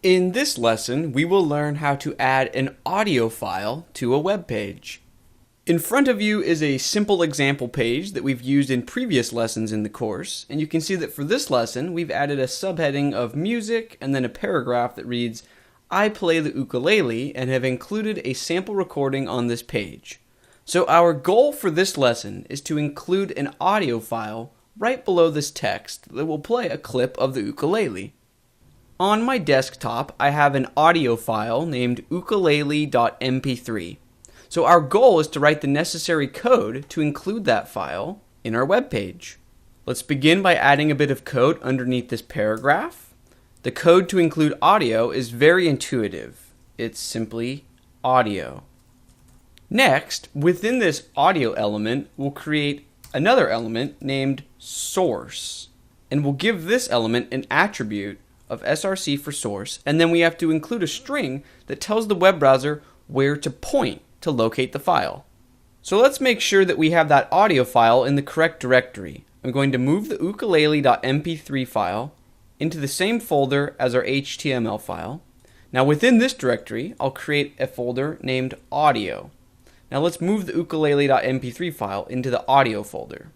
In this lesson, we will learn how to add an audio file to a web page. In front of you is a simple example page that we've used in previous lessons in the course, and you can see that for this lesson, we've added a subheading of music and then a paragraph that reads, "I play the ukulele," and have included a sample recording on this page. So our goal for this lesson is to include an audio file right below this text that will play a clip of the ukulele. On my desktop, I have an audio file named ukulele.mp3. So our goal is to write the necessary code to include that file in our web page. Let's begin by adding a bit of code underneath this paragraph. The code to include audio is very intuitive. It's simply audio. Next, within this audio element, we'll create another element named source. And we'll give this element an attribute of src for source, and then we have to include a string that tells the web browser where to point to locate the file. So let's make sure that we have that audio file in the correct directory. I'm going to move the ukulele.mp3 file into the same folder as our HTML file. Now within this directory, I'll create a folder named audio. Now let's move the ukulele.mp3 file into the audio folder.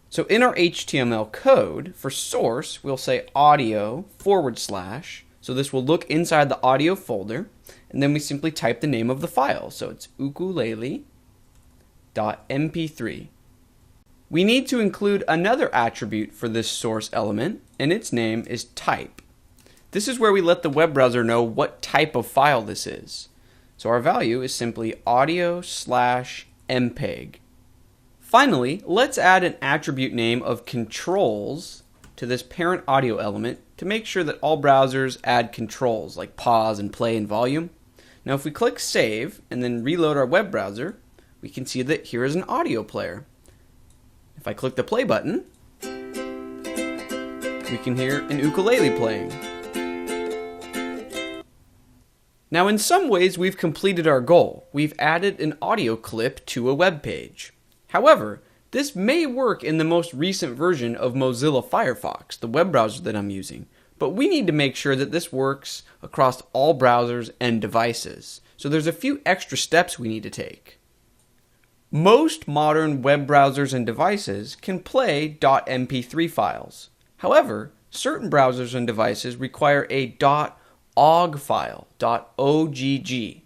So in our HTML code, for source, we'll say audio /. So this will look inside the audio folder, and then we simply type the name of the file. So it's ukulele.mp3. We need to include another attribute for this source element, and its name is type. This is where we let the web browser know what type of file this is. So our value is simply audio/mpeg. Finally, let's add an attribute name of controls to this parent audio element to make sure that all browsers add controls like pause and play and volume. Now if we click save and then reload our web browser, we can see that here is an audio player. If I click the play button, we can hear an ukulele playing. Now in some ways we've completed our goal. We've added an audio clip to a web page. However, this may work in the most recent version of Mozilla Firefox, the web browser that I'm using, but we need to make sure that this works across all browsers and devices. So there's a few extra steps we need to take. Most modern web browsers and devices can play .mp3 files. However, certain browsers and devices require a .ogg file, .ogg.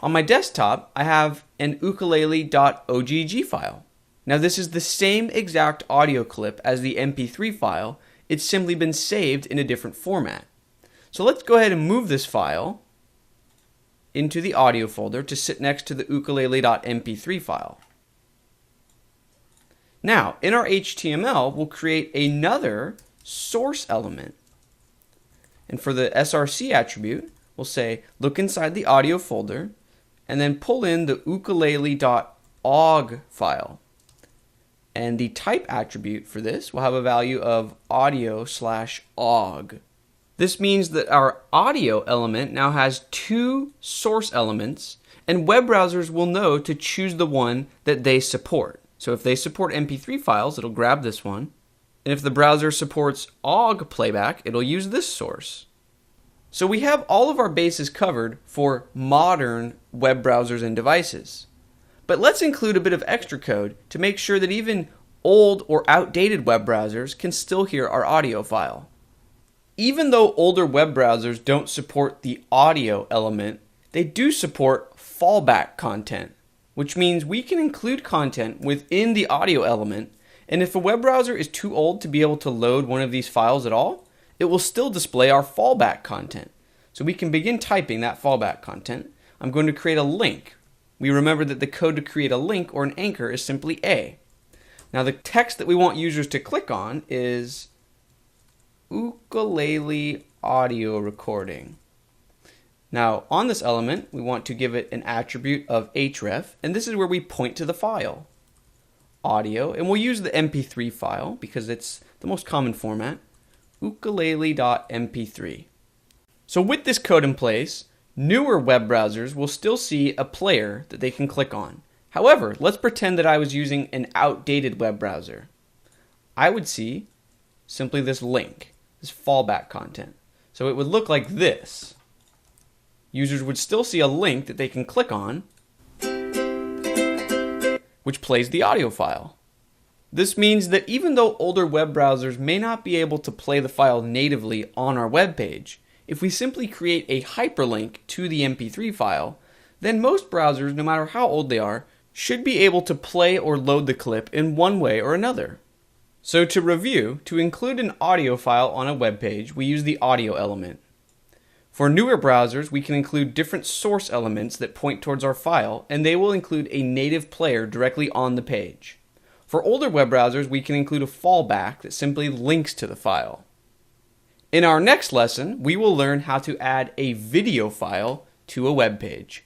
On my desktop, I have an ukulele.ogg file. Now this is the same exact audio clip as the MP3 file, it's simply been saved in a different format. So let's go ahead and move this file into the audio folder to sit next to the ukulele.mp3 file. Now, in our HTML, we'll create another source element. And for the src attribute, we'll say, look inside the audio folder, and then pull in the ukulele.ogg file. And the type attribute for this will have a value of audio/ogg. This means that our audio element now has two source elements, and web browsers will know to choose the one that they support. So if they support MP3 files, it'll grab this one. And if the browser supports OGG playback, it'll use this source. So we have all of our bases covered for modern web browsers and devices. But let's include a bit of extra code to make sure that even old or outdated web browsers can still hear our audio file. Even though older web browsers don't support the audio element, they do support fallback content, which means we can include content within the audio element, and if a web browser is too old to be able to load one of these files at all, it will still display our fallback content. So we can begin typing that fallback content. I'm going to create a link. We remember that the code to create a link or an anchor is simply A. Now the text that we want users to click on is ukulele audio recording. Now on this element, we want to give it an attribute of href, and this is where we point to the file, audio, and we'll use the MP3 file because it's the most common format, ukulele.mp3. So with this code in place, newer web browsers will still see a player that they can click on. However, let's pretend that I was using an outdated web browser. I would see simply this link, this fallback content. So it would look like this. Users would still see a link that they can click on, which plays the audio file. This means that even though older web browsers may not be able to play the file natively on our web page, if we simply create a hyperlink to the MP3 file, then most browsers, no matter how old they are, should be able to play or load the clip in one way or another. So to review, to include an audio file on a web page, we use the audio element. For newer browsers, we can include different source elements that point towards our file, and they will include a native player directly on the page. For older web browsers, we can include a fallback that simply links to the file. In our next lesson, we will learn how to add a video file to a web page.